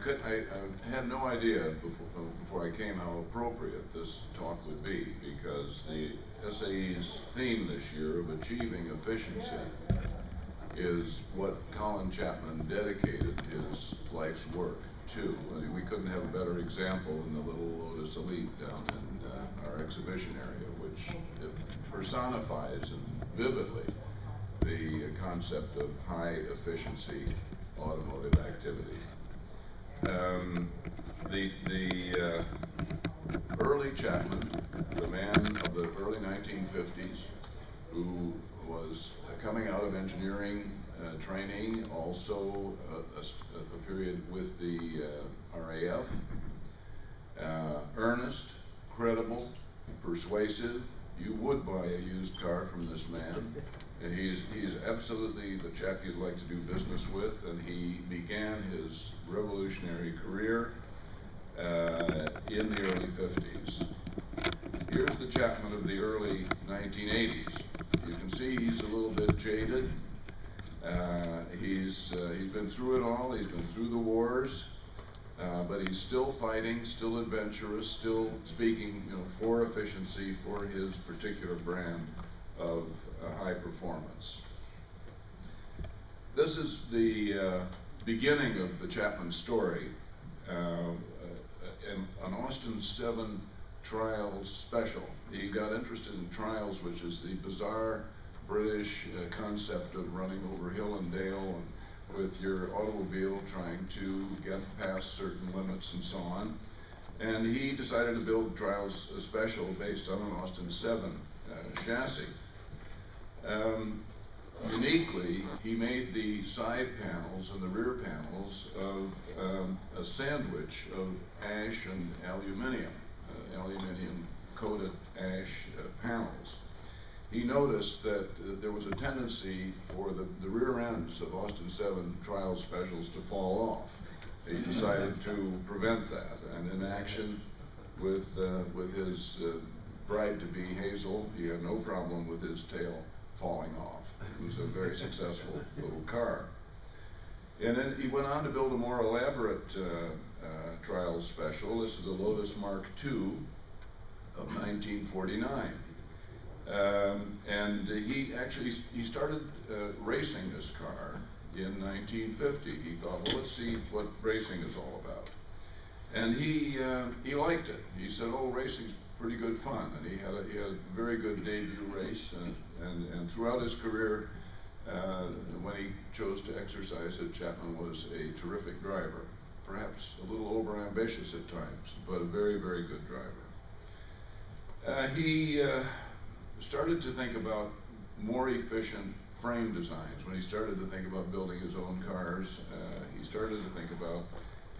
I had no idea before I came how appropriate this talk would be, because the SAE's theme this year of achieving efficiency is what Colin Chapman dedicated his life's work to. I mean, we couldn't have a better example in the little Lotus Elite down in our exhibition area, which personifies vividly the concept of high efficiency automotive activity. The early Chapman, the man of the early 1950s, who was coming out of engineering training, also a period with the RAF, earnest, credible, persuasive. You would buy a used car from this man. And he's absolutely the chap you'd like to do business with, and he began his revolutionary career in the early 50s. Here's the Chapman of the early 1980s. You can see he's a little bit jaded. He's been through it all. He's been through the wars, but he's still fighting, still adventurous, still speaking, for efficiency, for his particular brand of high performance. This is the beginning of the Chapman story. An Austin 7 Trials special. He got interested in trials, which is the bizarre British concept of running over hill and dale and with your automobile trying to get past certain limits and so on. And he decided to build trials special based on an Austin 7 chassis. Uniquely, he made the side panels and the rear panels of a sandwich of ash and aluminium, aluminium coated ash panels. He noticed that there was a tendency for the rear ends of Austin 7 trial specials to fall off. He decided to prevent that, and in action with his bride-to-be Hazel, he had no problem with his tail falling off. It was a very successful little car. And then he went on to build a more elaborate trial special. This is a Lotus Mark II of 1949. And he started racing this car in 1950. He thought, well, let's see what racing is all about. And he liked it. He said, oh, racing's pretty good fun. And he had a very good debut race, and throughout his career, when he chose to exercise it, Chapman was a terrific driver. Perhaps a little overambitious at times, but a very, very good driver. He started to think about more efficient frame designs. When he started to think about building his own cars, he started to think about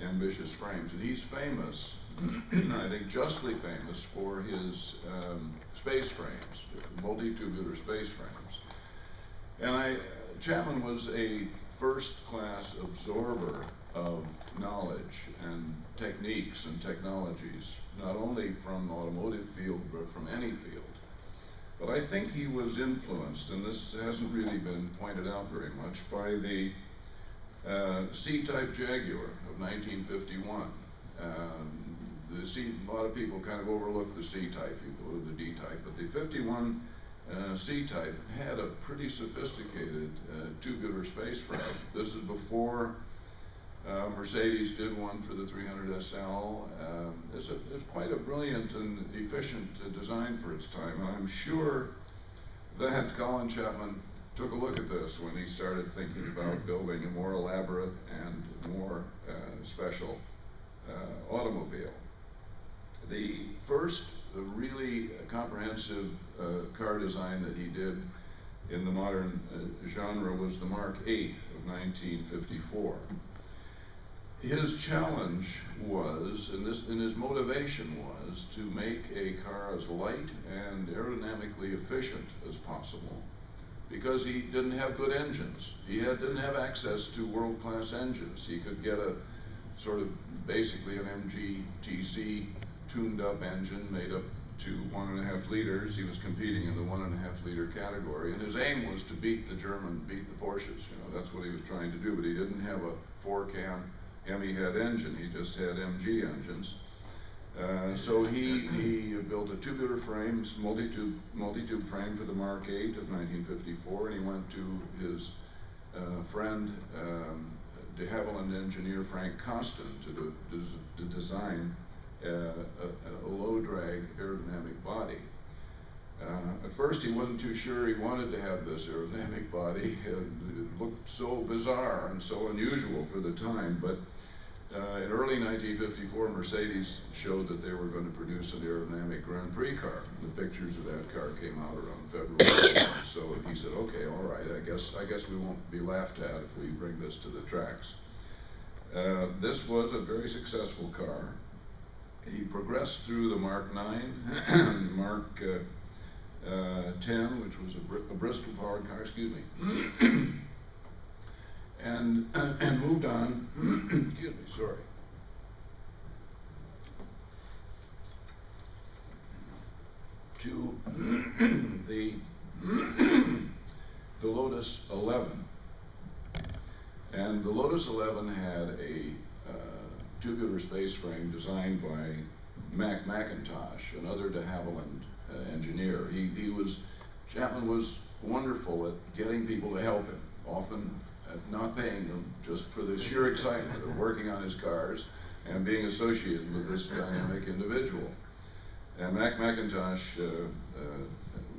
ambitious frames. And he's famous, I think justly famous, for his space frames, multi-tubular space frames. And Chapman was a first-class absorber of knowledge and techniques and technologies, not only from the automotive field, but from any field. But I think he was influenced, and this hasn't really been pointed out very much, by the C-type Jaguar of 1951. A lot of people kind of overlook the C-type, you go to the D-type, but the 51 C-type had a pretty sophisticated tubular space frame. This is before Mercedes did one for the 300 SL. It's quite a brilliant and efficient design for its time, and I'm sure that Colin Chapman took a look at this when he started thinking about building a more elaborate and more special automobile. The first really comprehensive car design that he did in the modern genre was the Mark VIII of 1954. His challenge was, and his motivation was, to make a car as light and aerodynamically efficient as possible, because he didn't have good engines. He didn't have access to world-class engines. He could get a sort of basically an MGTC tuned-up engine made up to 1.5 liters. He was competing in the 1.5 liter category, and his aim was to beat the Porsches. That's what he was trying to do, but he didn't have a 4-cam Hemi head engine. He just had MG engines. So he built a tubular frame, multi-tube frame for the Mark 8 of 1954, and he went to his friend, de Havilland engineer Frank Costin, to design a low-drag aerodynamic body. At first, he wasn't too sure he wanted to have this aerodynamic body. It looked so bizarre and so unusual for the time, but in early 1954, Mercedes showed that they were going to produce an aerodynamic Grand Prix car. The pictures of that car came out around February. So he said, okay, all right, I guess we won't be laughed at if we bring this to the tracks. This was a very successful car. He progressed through the Mark 9, Mark 10, which was a Bristol powered car, excuse me. And moved on, excuse me, sorry. To the Lotus 11. And the Lotus 11 had a tubular space frame designed by Mac McIntosh, another de Havilland engineer. Chapman was wonderful at getting people to help him, often not paying them, just for the sheer excitement of working on his cars and being associated with this dynamic individual. And Mac McIntosh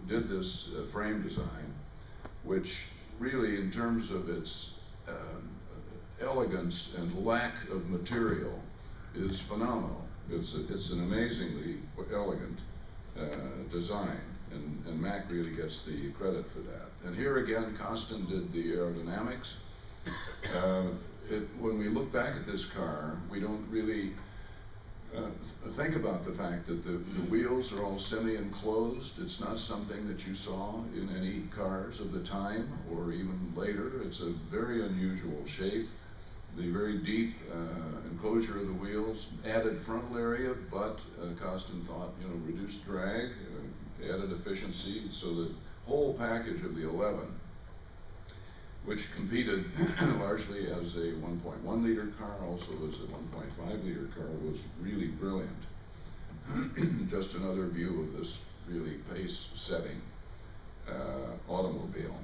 did this frame design, which really, in terms of its elegance and lack of material, is phenomenal. It's an amazingly elegant design, and Mac really gets the credit for that. And here again, Costin did the aerodynamics. When we look back at this car, we don't really think about the fact that the wheels are all semi-enclosed. It's not something that you saw in any cars of the time or even later. It's a very unusual shape. The very deep enclosure of the wheels, added frontal area, but Costin thought, reduced drag, added efficiency, so the whole package of the 11, which competed largely as a 1.1 liter car, also as a 1.5 liter car, was really brilliant. Just another view of this really pace-setting automobile.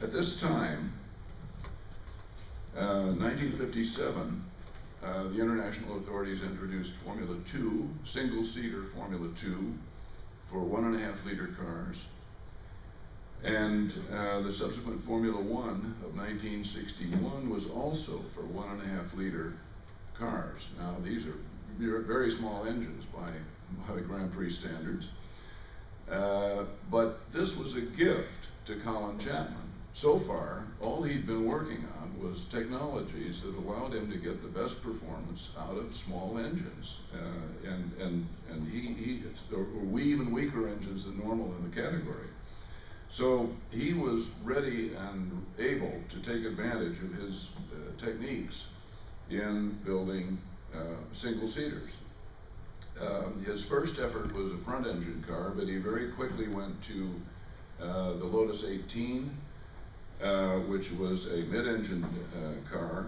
At this time, 1957, the international authorities introduced Formula 2, single-seater Formula 2, for 1.5 liter cars, and the subsequent Formula 1 of 1961 was also for 1.5 liter cars. Now these are very small engines by Grand Prix standards, but this was a gift to Colin Chapman. So far, all he'd been working on was technologies that allowed him to get the best performance out of small engines, and even weaker engines than normal in the category. So he was ready and able to take advantage of his techniques in building single-seaters. His first effort was a front-engine car, but he very quickly went to the Lotus 18, which was a mid-engine car.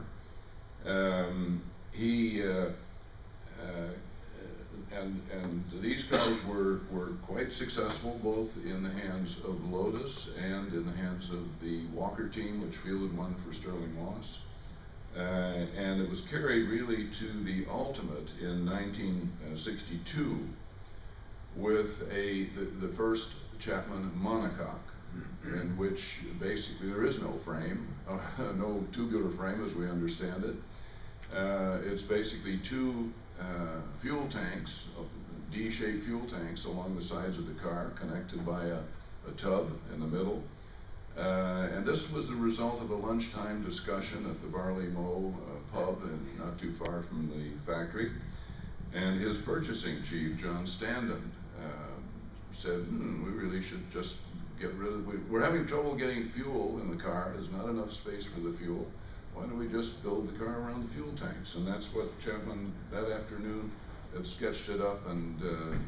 And these cars were quite successful, both in the hands of Lotus and in the hands of the Walker team, which fielded one for Sterling Moss. And it was carried really to the ultimate in 1962 with the first Chapman Monocoque, in which basically there is no frame, no tubular frame as we understand it. It's basically two fuel tanks, D-shaped fuel tanks along the sides of the car, connected by a tub in the middle. And this was the result of a lunchtime discussion at the Barley Mow pub, not too far from the factory. And his purchasing chief, John Standen, said, we really should just get rid of, we're having trouble getting fuel in the car, there's not enough space for the fuel. Why don't we just build the car around the fuel tanks? And that's what Chapman, that afternoon, had sketched it up and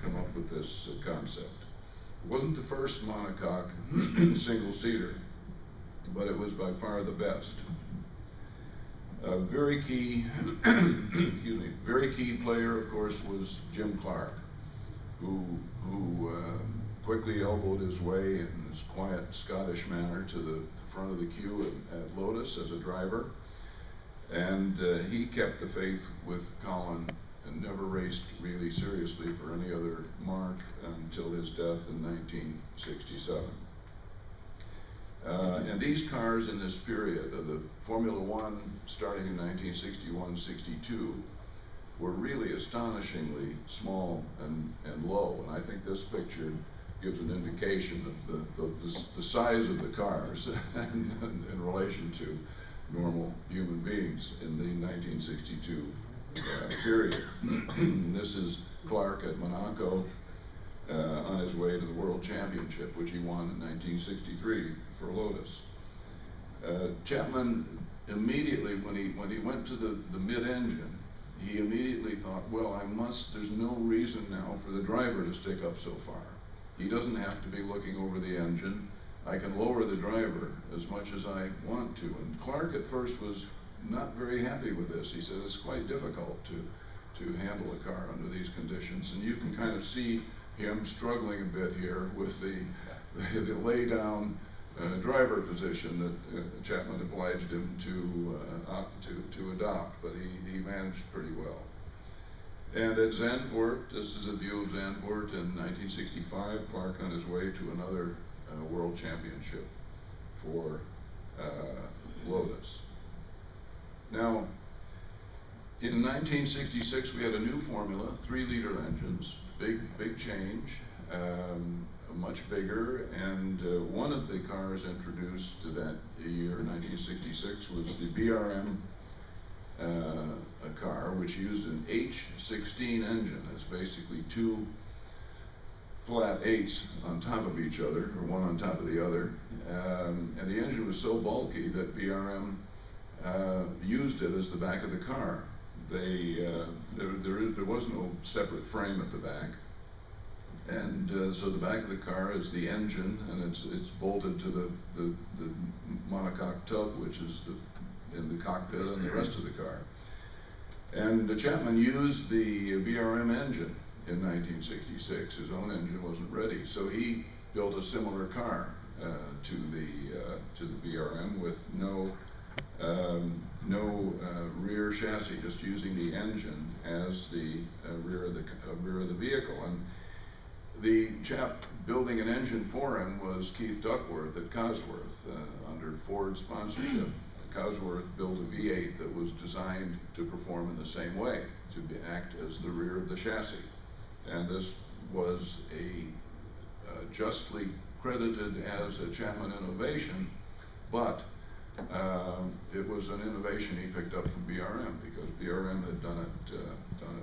come up with this concept. It wasn't the first monocoque single-seater. but it was by far the best. A very key, excuse me, very key player, of course, was Jim Clark, who quickly elbowed his way in his quiet Scottish manner to the front of the queue at Lotus as a driver. And he kept the faith with Colin and never raced really seriously for any other mark until his death in 1967. And these cars in this period of the Formula One starting in 1961-62 were really astonishingly small and low. And I think this picture gives an indication of the size of the cars in relation to normal human beings in the 1962 period. This is Clark at Monaco on his way to the World Championship, which he won in 1963 for Lotus. Chapman immediately, when he went to the mid-engine, he immediately thought, well, there's no reason now for the driver to stick up so far. He doesn't have to be looking over the engine. I can lower the driver as much as I want to. And Clark at first was not very happy with this. He said it's quite difficult to handle a car under these conditions. And you can kind of see him struggling a bit here with the lay down driver position that Chapman obliged him to adopt, but he managed pretty well. And at Zandvoort, this is a view of Zandvoort in 1965, Clark on his way to another World Championship for Lotus. Now, in 1966, we had a new formula, 3-liter engines, big change, much bigger, and one of the cars introduced to that year, 1966, was the BRM car, which used an H16 engine. It's basically two flat 8s on top of each other, or one on top of the other, and the engine was so bulky that BRM used it as the back of the car. There was no separate frame at the back, and so the back of the car is the engine, and it's bolted to the monocoque tub, which is in the cockpit and the rest of the car. And Chapman used the BRM engine in 1966. His own engine wasn't ready, so he built a similar car to the BRM with no rear chassis, just using the engine as the rear of the vehicle. And the chap building an engine for him was Keith Duckworth at Cosworth under Ford sponsorship. Cosworth built a V8 that was designed to perform in the same way, to act as the rear of the chassis. And this was justly credited as a Chapman innovation, but it was an innovation he picked up from BRM, because BRM had done it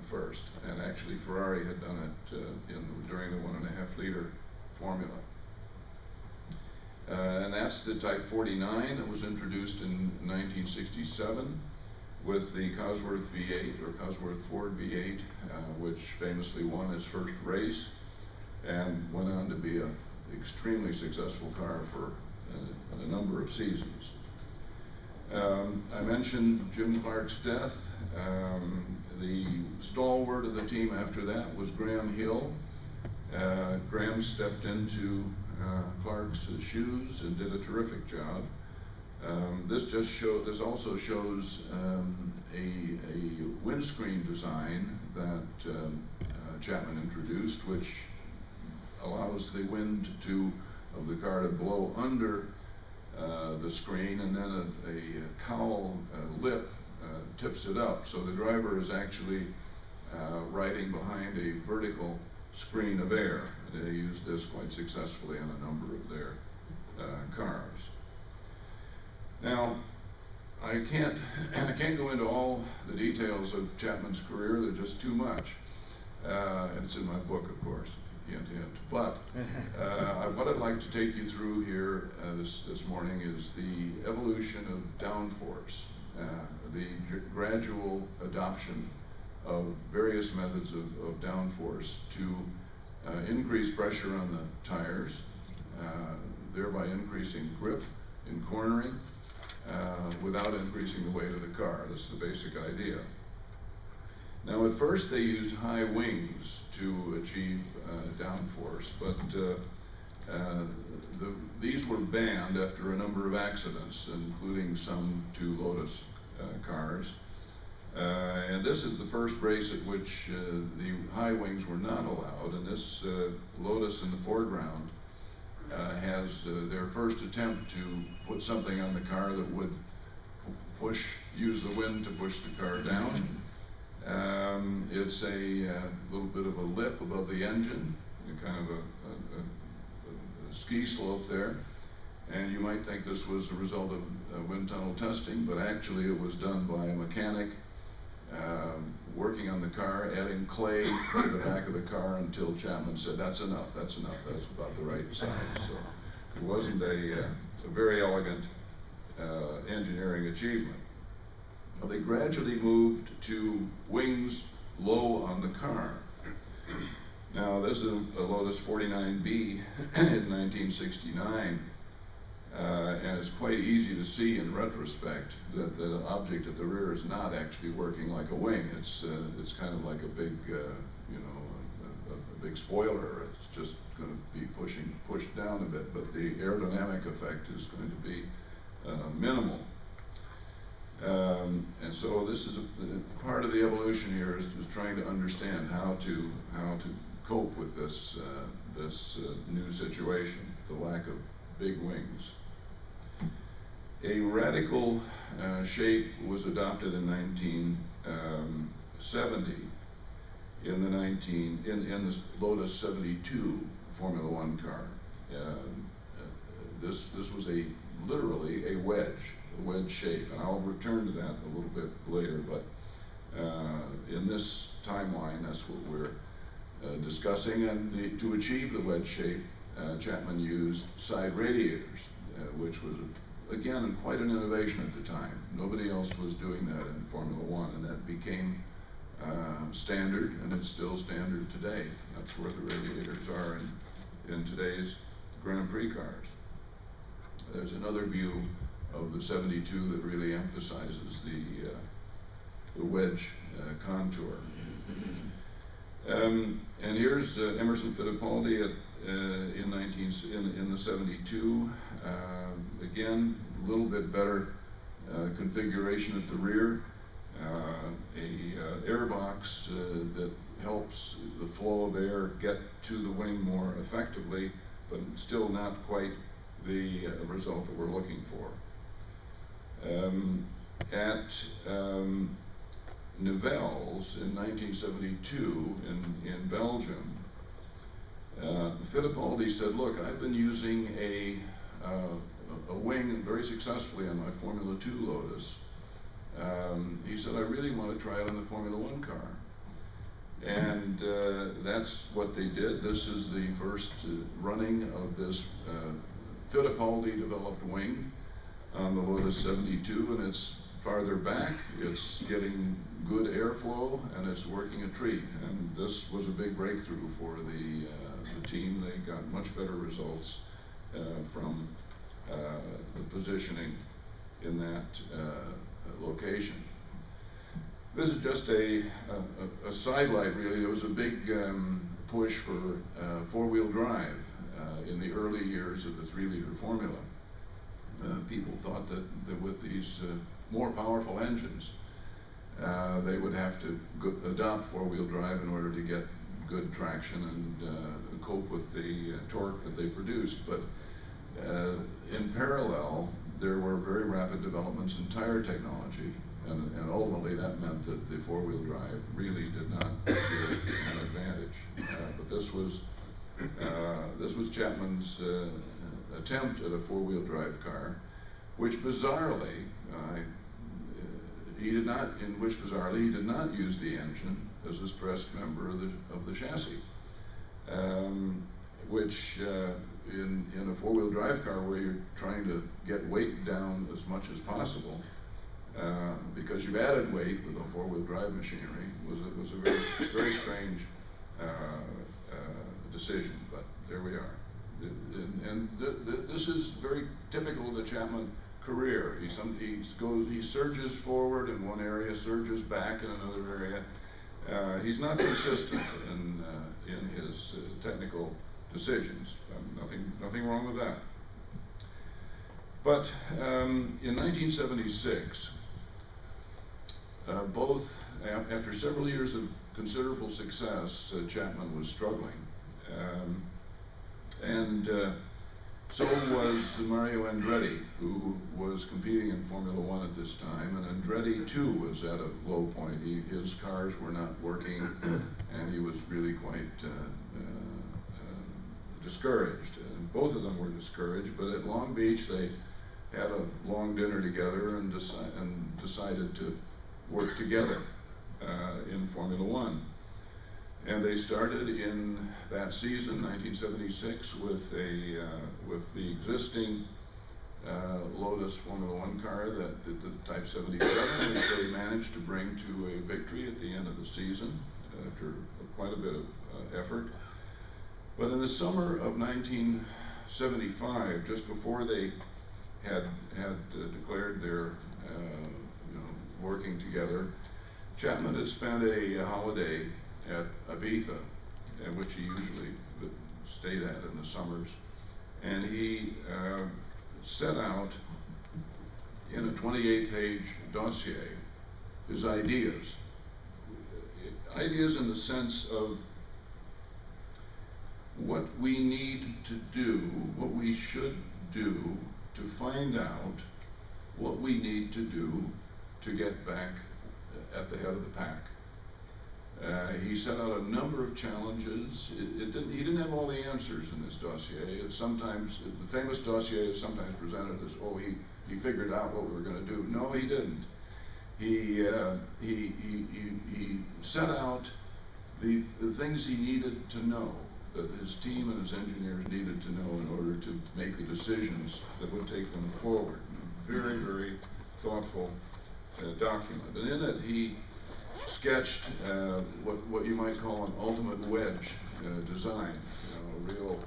first, and actually Ferrari had done it during the 1.5-liter formula. And that's the Type 49 that was introduced in 1967 with the Cosworth V8, or Cosworth Ford V8, which famously won his first race and went on to be an extremely successful car for a number of seasons. I mentioned Jim Clark's death. The stalwart of the team after that was Graham Hill. Graham stepped into Clark's shoes and did a terrific job. This also shows a windscreen design that Chapman introduced, which allows the wind of the car to blow under the screen, and then a cowl lip tips it up, so the driver is actually riding behind a vertical screen of air. They used this quite successfully on a number of their cars. Now, I can't go into all the details of Chapman's career. They're just too much. And it's in my book, of course. Hint, hint. But what I'd like to take you through here this morning is the evolution of downforce, the gradual adoption of various methods of downforce to increase pressure on the tires, thereby increasing grip in cornering without increasing the weight of the car. That's the basic idea. Now, at first they used high wings to achieve downforce, but these were banned after a number of accidents, including some to Lotus cars. And this is the first race at which the high wings were not allowed, and this Lotus in the foreground has their first attempt to put something on the car that would use the wind to push the car down. It's a little bit of a lip above the engine, kind of a ski slope there. And you might think this was a result of wind tunnel testing, but actually it was done by a mechanic working on the car, adding clay to the back of the car until Chapman said, that's enough, that's about the right size. So it wasn't a very elegant engineering achievement. Well, they gradually moved to wings low on the car. Now, this is a Lotus 49B in 1969, and it's quite easy to see in retrospect that the object at the rear is not actually working like a wing. It's kind of like a big, a big spoiler. It's just going to be pushed down a bit, but the aerodynamic effect is going to be minimal. And so this is part of the evolution here is trying to understand how to cope with this new situation, the lack of big wings. A radical shape was adopted in 1970 in the Lotus 72 Formula One car. This was literally a wedge shape, and I'll return to that a little bit later, but in this timeline, that's what we're discussing. And to achieve the wedge shape, Chapman used side radiators, which was, again, quite an innovation at the time. Nobody else was doing that in Formula One, and that became standard, and it's still standard today. That's where the radiators are in today's Grand Prix cars. There's another view of the 72 that really emphasizes the wedge contour. And here's Emerson Fittipaldi in the 72. Again, a little bit better configuration at the rear. A airbox that helps the flow of air get to the wing more effectively, but still not quite the result that we're looking for. At Nivelles in 1972 in Belgium, Fittipaldi said, look, I've been using a wing very successfully on my Formula 2 Lotus. He said, I really want to try it on the Formula 1 car. And that's what they did. This is the first running of this Fittipaldi developed wing on the Lotus 72, and it's farther back, it's getting good airflow, and it's working a treat. And this was a big breakthrough for the team. They got much better results from the positioning in that location. This is just a sidelight, really. There was a big push for four-wheel drive in the early years of the 3-liter formula. People thought that with these more powerful engines, they would have to adopt four-wheel drive in order to get good traction and cope with the torque that they produced. But in parallel, there were very rapid developments in tire technology, and ultimately that meant that the four-wheel drive really did not give an advantage. But this was Chapman's attempt at a four-wheel drive car, which bizarrely, he did not use the engine as a stressed member of the chassis, which in a four-wheel drive car where you're trying to get weight down as much as possible, because you've added weight with a four-wheel drive machinery, was a very strange decision, but there we are. This is very typical of the Chapman career. He surges forward in one area, surges back in another area. He's not consistent in his technical decisions. Nothing wrong with that. But in 1976, after several years of considerable success, Chapman was struggling. So was Mario Andretti, who was competing in Formula One at this time, and Andretti too was at a low point. His cars were not working, and he was really quite discouraged. And both of them were discouraged, but at Long Beach they had a long dinner together and decided to work together in Formula One. And they started in that season, 1976, with the existing Lotus Formula One car, the Type 77, which they managed to bring to a victory at the end of the season after quite a bit of effort. But in the summer of 1975, just before they had declared their working together, Chapman had spent a holiday at Ibiza, which he usually stayed at in the summers, and he set out in a 28-page dossier his ideas in the sense of what we need to do, what we should do to find out what we need to do to get back at the head of the pack. He set out a number of challenges. He didn't have all the answers in this dossier. The famous dossier is sometimes presented as, oh, he figured out what we were going to do. No, he didn't. He set out the things he needed to know, that his team and his engineers needed to know in order to make the decisions that would take them forward. A very, very thoughtful document. And in it, he sketched what you might call an ultimate wedge design, a real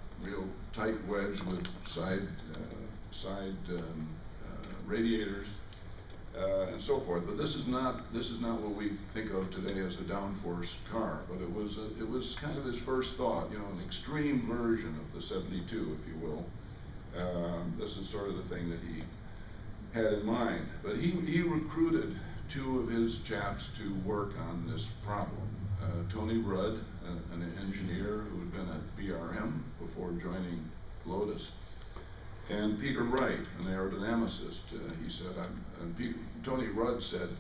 tight wedge with side radiators and so forth. But this is not what we think of today as a downforce car. But it was kind of his first thought, an extreme version of the 72, if you will. This is sort of the thing that he had in mind. But he recruited two of his chaps to work on this problem. Tony Rudd, an engineer who had been at BRM before joining Lotus, and Peter Wright, an aerodynamicist. He said, Tony Rudd said,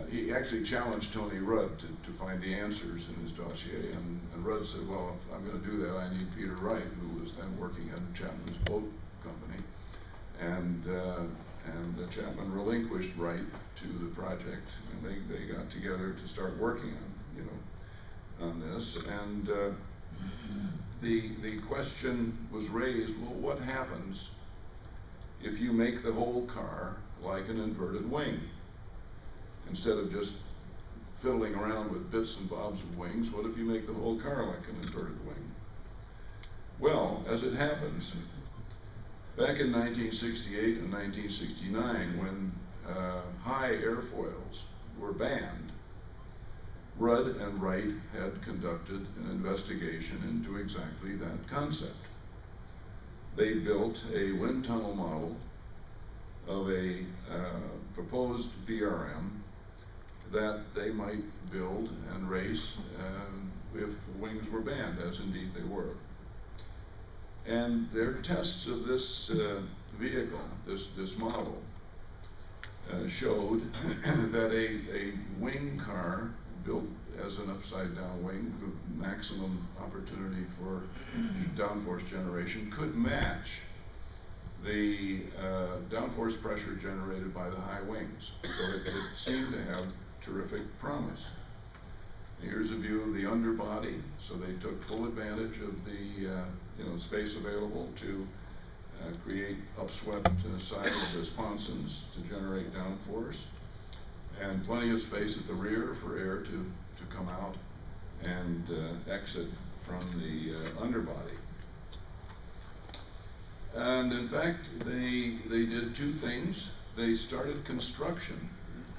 he actually challenged Tony Rudd to find the answers in his dossier, and Rudd said, well, if I'm going to do that, I need Peter Wright, who was then working at Chapman's boat company. And Chapman relinquished Wright to the project, and they got together to start working on this. And the question was raised: well, what happens if you make the whole car like an inverted wing? Instead of just fiddling around with bits and bobs of wings, what if you make the whole car like an inverted wing? Well, as it happens, back in 1968 and 1969, when high airfoils were banned, Rudd and Wright had conducted an investigation into exactly that concept. They built a wind tunnel model of a proposed BRM that they might build and race if wings were banned, as indeed they were. And their tests of this vehicle, this model, showed that a wing car built as an upside-down wing with maximum opportunity for downforce generation could match the downforce pressure generated by the high wings. So it seemed to have terrific promise. Here's a view of the underbody. So they took full advantage of the space available to create upswept side sponsons to generate downforce, and plenty of space at the rear for air to come out and exit from the underbody. And in fact, they did two things. They started construction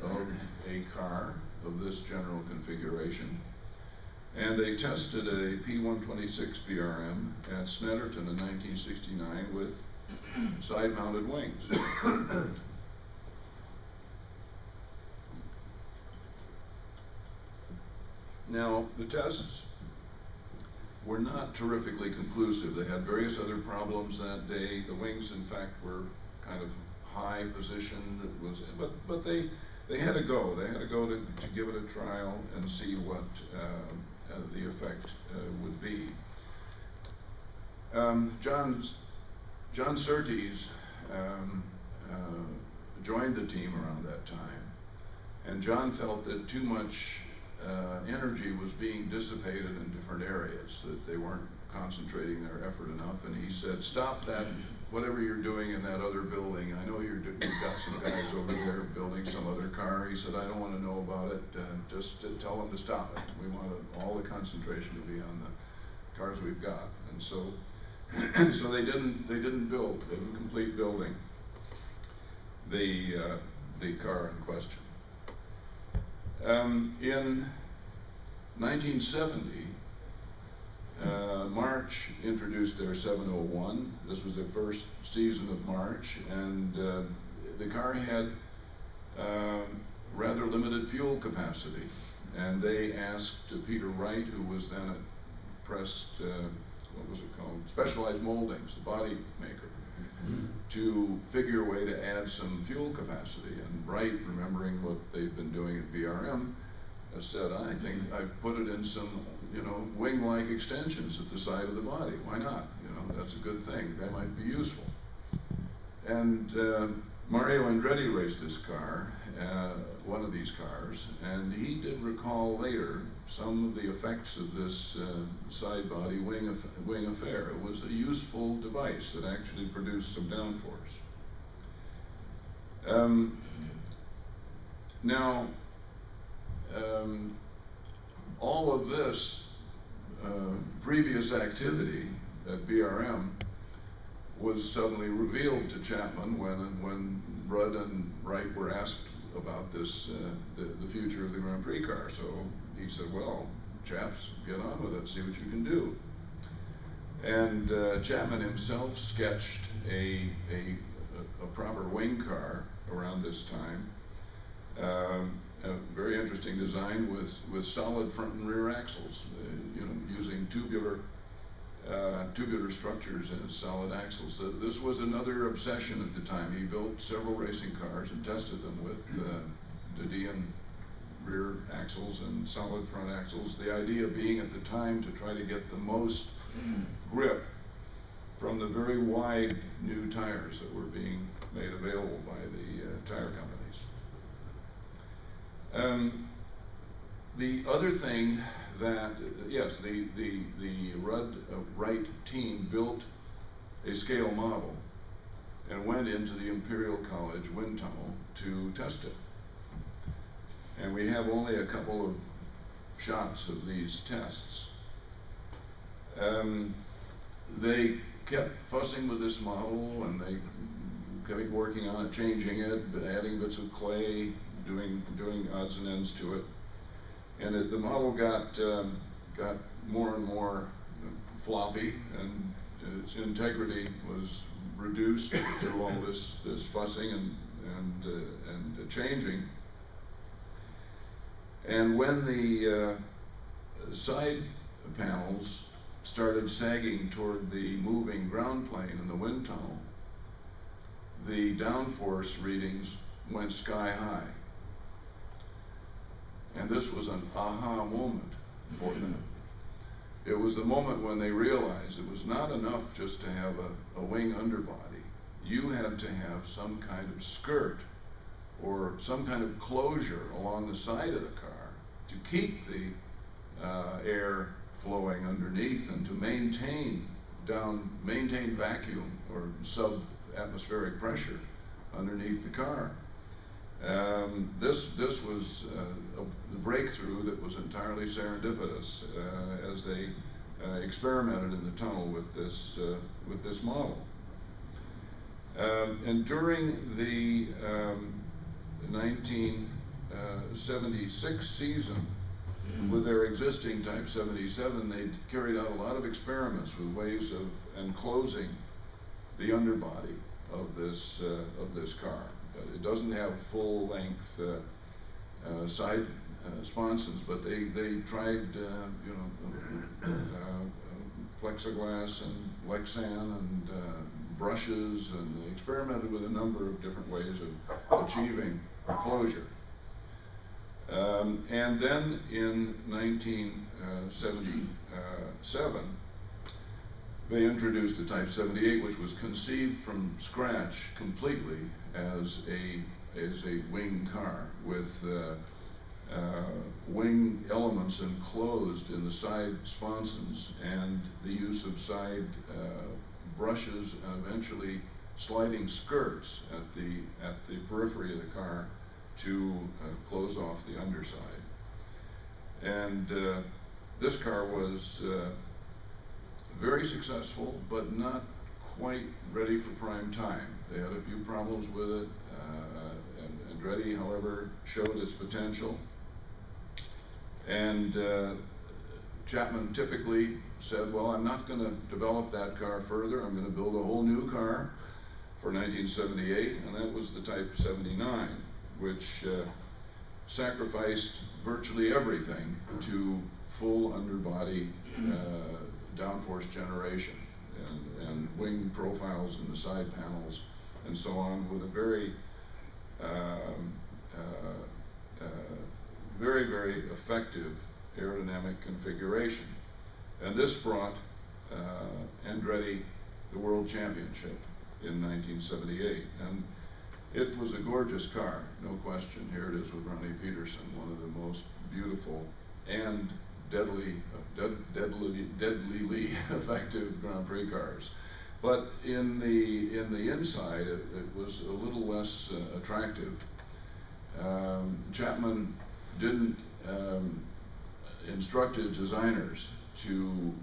of a car of this general configuration, and they tested a P126 BRM at Snetterton in 1969 with side-mounted wings. Now, the tests were not terrifically conclusive. They had various other problems that day. The wings, in fact, were kind of high positioned. It was, but they had to go. They had to go to give it a trial and see what the effect would be. John Surtees joined the team around that time, and John felt that too much energy was being dissipated in different areas, that they weren't concentrating their effort enough, and he said, stop that, whatever you're doing in that other building. I know you've got some guys over there building some other car. He said, I don't want to know about it, just tell them to stop it. We want all the concentration to be on the cars we've got. And so so they didn't complete building the car in question. In 1970, March introduced their 701. This was their first season of March, and the car had rather limited fuel capacity. And they asked Peter Wright, who was then at what was it called? Specialized Moldings, the body maker, to figure a way to add some fuel capacity. And Wright, remembering what they've been doing at BRM, said, I think I've put it in some, wing-like extensions at the side of the body. Why not? That's a good thing. That might be useful. And Mario Andretti raced this car, one of these cars, and he did recall later some of the effects of this side body wing affair. It was a useful device that actually produced some downforce. Now, all of this previous activity at BRM was suddenly revealed to Chapman when Rudd and Wright were asked about this, the future of the Grand Prix car. So he said, well, chaps, get on with it, see what you can do. And Chapman himself sketched a proper wing car around this time. A very interesting design with solid front and rear axles, using tubular structures and solid axles. This was another obsession at the time. He built several racing cars and tested them with Didion rear axles and solid front axles. The idea being at the time to try to get the most grip from the very wide new tires that were being made available by the tire companies. The other thing that, yes, the Wright team built a scale model and went into the Imperial College wind tunnel to test it. And we have only a couple of shots of these tests. They kept fussing with this model, and they kept working on it, changing it, adding bits of clay, doing odds and ends to it. And the model got more and more floppy, and its integrity was reduced through all this fussing and changing. And when the side panels started sagging toward the moving ground plane in the wind tunnel, the downforce readings went sky high. And this was an aha moment for them. It was the moment when they realized it was not enough just to have a wing underbody. You had to have some kind of skirt or some kind of closure along the side of the car to keep the air flowing underneath and to maintain vacuum or sub-atmospheric pressure underneath the car. This was the breakthrough that was entirely serendipitous as they experimented in the tunnel with this model. And during the 1976 season, with their existing Type 77, they carried out a lot of experiments with ways of enclosing the underbody of this car. It doesn't have full-length side sponsons, but they tried plexiglass and Lexan and brushes, and they experimented with a number of different ways of achieving closure. And then in 1977, they introduced a Type 78, which was conceived from scratch completely as a wing car with wing elements enclosed in the side sponsons, and the use of side brushes and eventually sliding skirts at the periphery of the car to close off the underside. And this car was very successful, but not quite ready for prime time. They had a few problems with it. Andretti, however, showed its potential. And Chapman typically said, well, I'm not going to develop that car further. I'm going to build a whole new car for 1978, and that was the Type 79, which sacrificed virtually everything to full underbody downforce generation and wing profiles in the side panels and so on, with a very very effective aerodynamic configuration. And this brought Andretti the World Championship in 1978. And it was a gorgeous car, no question. Here it is with Ronnie Peterson, one of the most beautiful and deadly effective Grand Prix cars. But in the inside, it was a little less attractive. Chapman didn't instruct his designers to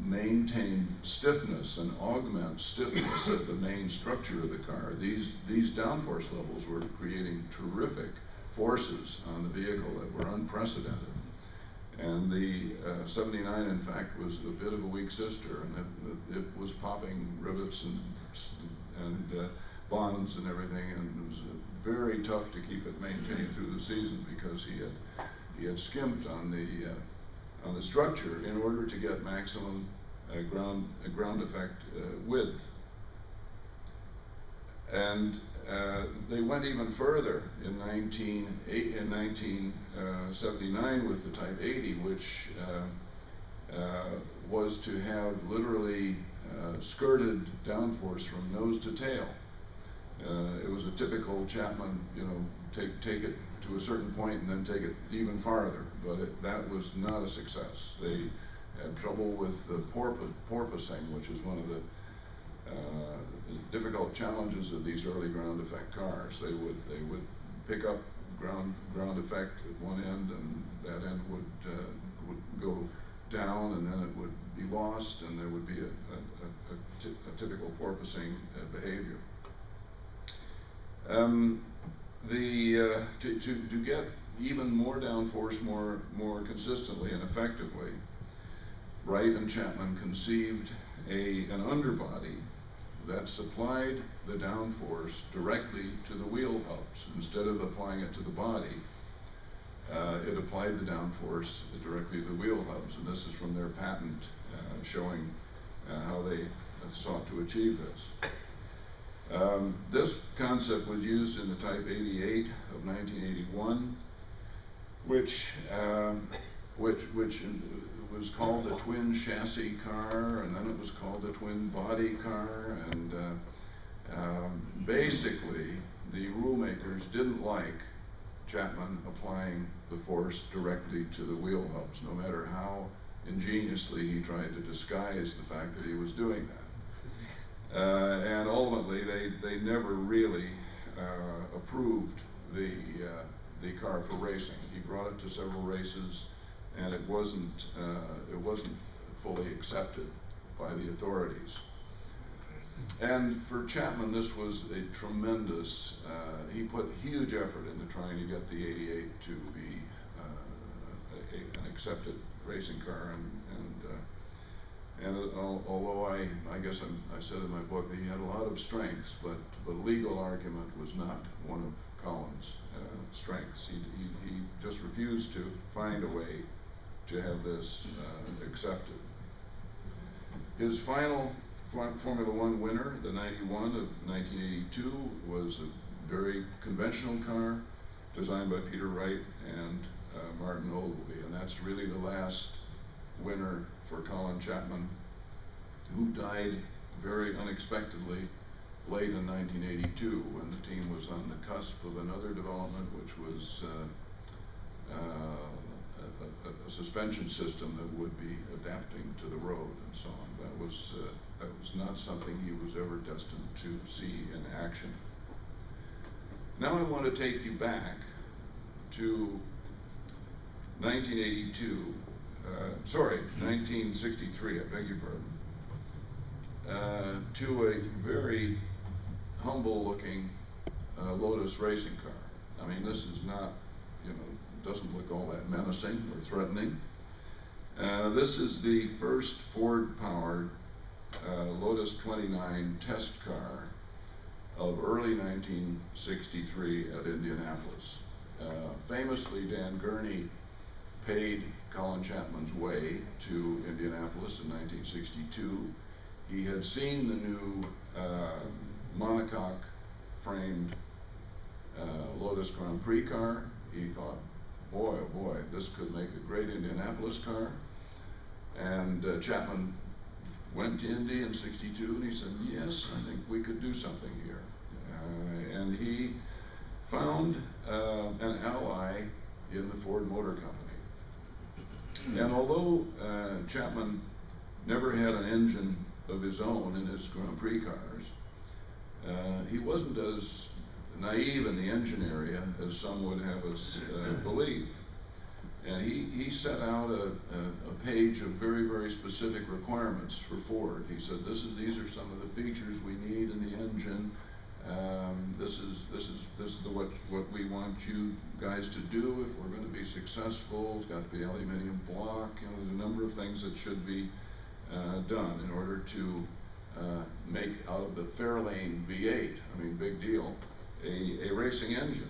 maintain stiffness and augment stiffness of the main structure of the car. These downforce levels were creating terrific forces on the vehicle that were unprecedented. And the 79, in fact, was a bit of a weak sister, and it was popping rivets and bonds and everything, and it was very tough to keep it maintained through the season because he had skimped on the structure in order to get maximum ground effect width. And they went even further in 1979 with the Type 80, which was to have literally skirted downforce from nose to tail. It was a typical Chapman, take it to a certain point and then take it even farther, but that was not a success. They had trouble with the porpoising, which is one of the difficult challenges of these early ground effect cars. They would pick up ground effect at one end, and that end would go down, and then it would be lost, and there would be a typical porpoising behavior. To get even more downforce more consistently and effectively, Wright and Chapman conceived an underbody that supplied the downforce directly to the wheel hubs. Instead of applying it to the body, it applied the downforce directly to the wheel hubs, and this is from their patent showing how they sought to achieve this. This concept was used in the Type 88 of 1981, which was called the twin chassis car, and then it was called the twin body car, and basically the rule makers didn't like Chapman applying the force directly to the wheel hubs, no matter how ingeniously he tried to disguise the fact that he was doing that. And ultimately, they never really approved the car for racing. He brought it to several races, and it wasn't fully accepted by the authorities. And for Chapman, this was a tremendous, he put huge effort into trying to get the 88 to be an accepted racing car, and although I guess I said in my book that he had a lot of strengths, but the legal argument was not one of Colin's strengths. He just refused to find a way to have this accepted. His final Formula One winner, the 91 of 1982, was a very conventional car designed by Peter Wright and Martin Ogilvy, and that's really the last winner for Colin Chapman, who died very unexpectedly late in 1982 when the team was on the cusp of another development, which was a suspension system that would be adapting to the road and so on. That was not something he was ever destined to see in action. Now I want to take you back to 1963, I beg your pardon, to a very humble-looking Lotus racing car. I mean, this is not, doesn't look all that menacing or threatening. This is the first Ford-powered Lotus 29 test car of early 1963 at Indianapolis. Famously, Dan Gurney paid Colin Chapman's way to Indianapolis in 1962. He had seen the new Monocoque framed Lotus Grand Prix car. He thought, boy, oh boy, this could make a great Indianapolis car. And Chapman went to Indy in '62 and he said, yes, I think we could do something here. And he found an ally in the Ford Motor Company. And although Chapman never had an engine of his own in his Grand Prix cars, he wasn't as naive in the engine area as some would have us believe. And he set out a page of very, very specific requirements for Ford. He said, these are some of the features we need in the engine. This is what we want you guys to do if we're going to be successful. It's got to be aluminum block. There's a number of things that should be done in order to make out of the Fairlane V8, I mean, big deal, a racing engine.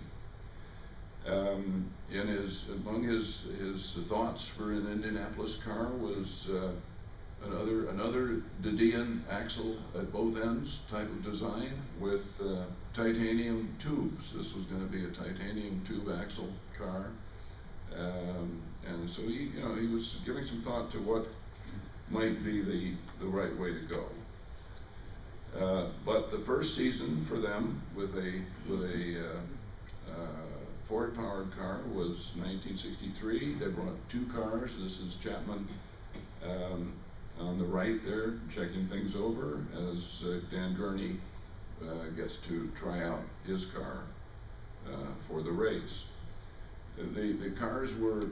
Among his thoughts for an Indianapolis car was another Didion axle at both ends type of design with titanium tubes. This was going to be a titanium tube axle car, and so he was giving some thought to what might be the right way to go. But the first season for them with a Ford-powered car was 1963. They brought two cars. This is Chapman on the right there, checking things over as Dan Gurney gets to try out his car for the race. The cars were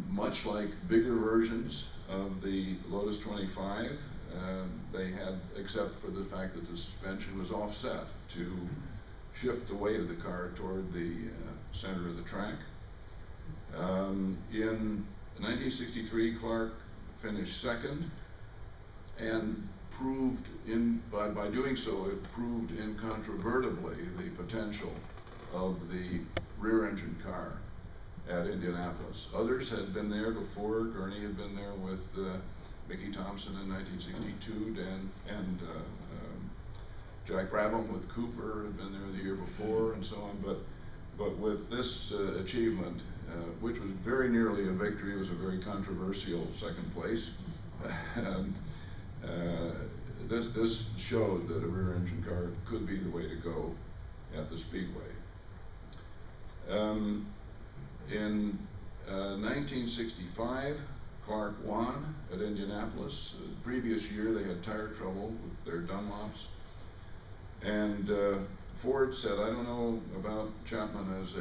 much like bigger versions of the Lotus 25. They had, except for the fact that the suspension was offset to shift the weight of the car toward the center of the track. In 1963, Clark finished second, and proved by doing so, it proved incontrovertibly the potential of the rear engine car at Indianapolis. Others had been there before. Gurney had been there with Mickey Thompson in 1962, and Jack Brabham with Cooper had been there the year before, and so on. But with this achievement, which was very nearly a victory, it was a very controversial second place. This showed that a rear engine car could be the way to go at the Speedway. In 1965, Clark won at Indianapolis. The previous year they had tire trouble with their Dunlops. And Ford said, I don't know about Chapman as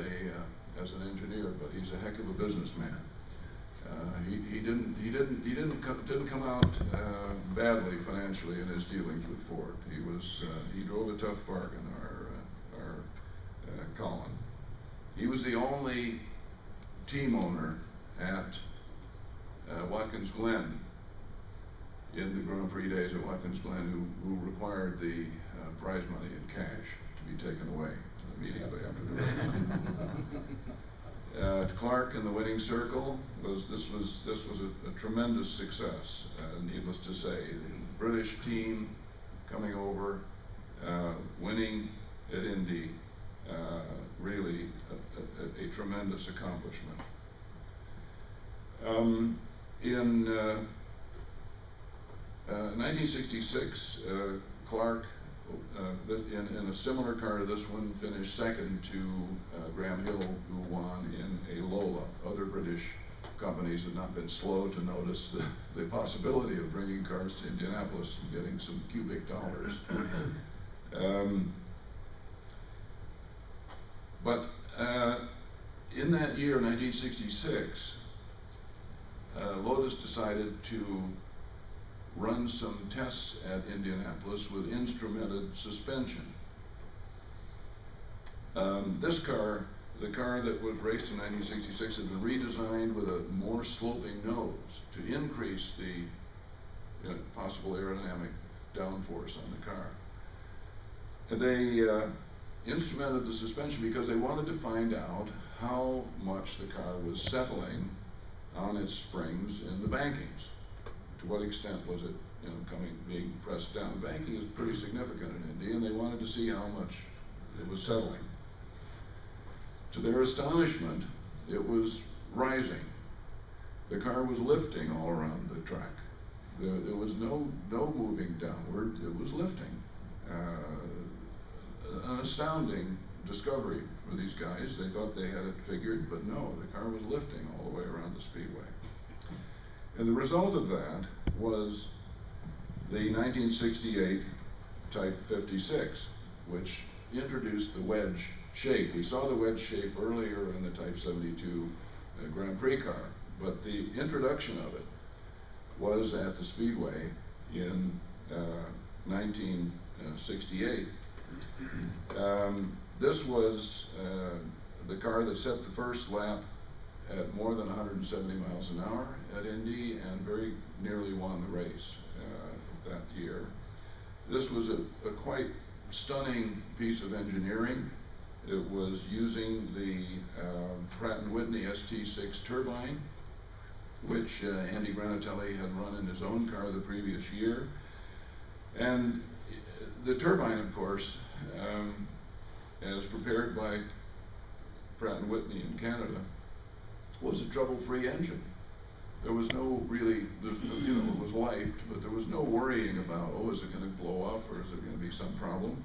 an engineer, but he's a heck of a businessman. Didn't come out badly financially in his dealings with Ford. He drove a tough bargain. Our Colin. He was the only team owner at Watkins Glen in the Grand Prix days at Watkins Glen who required the prize money in cash to be taken away immediately after the race. Clark in the winning circle was a tremendous success. Needless to say, the British team coming over, winning at Indy, really a tremendous accomplishment. In 1966, Clark, in a similar car to this one, finished second to Graham Hill, who won in a Lola. Other British companies had not been slow to notice the possibility of bringing cars to Indianapolis and getting some cubic dollars. But in that year, 1966, Lotus decided to run some tests at Indianapolis with instrumented suspension. This car, the car that was raced in 1966, had been redesigned with a more sloping nose to increase the possible aerodynamic downforce on the car. And they instrumented the suspension because they wanted to find out how much the car was settling on its springs in the bankings. To what extent was it, being pressed down? Banking is pretty significant in Indy, and they wanted to see how much it was settling. To their astonishment, it was rising. The car was lifting all around the track. There was no moving downward. It was lifting. An astounding discovery for these guys. They thought they had it figured, but no, the car was lifting all the way around the speedway. And the result of that was the 1968 Type 56, which introduced the wedge shape. We saw the wedge shape earlier in the Type 72 Grand Prix car, but the introduction of it was at the Speedway in 1968. This was the car that set the first lap at more than 170 miles an hour at Indy and very nearly won the race that year. This was a quite stunning piece of engineering. It was using the Pratt & Whitney ST6 turbine, which Andy Granatelli had run in his own car the previous year. And the turbine, of course, as prepared by Pratt & Whitney in Canada, was a trouble-free engine. There was no really, it was lifed, but there was no worrying about, oh, is it going to blow up or is it going to be some problem?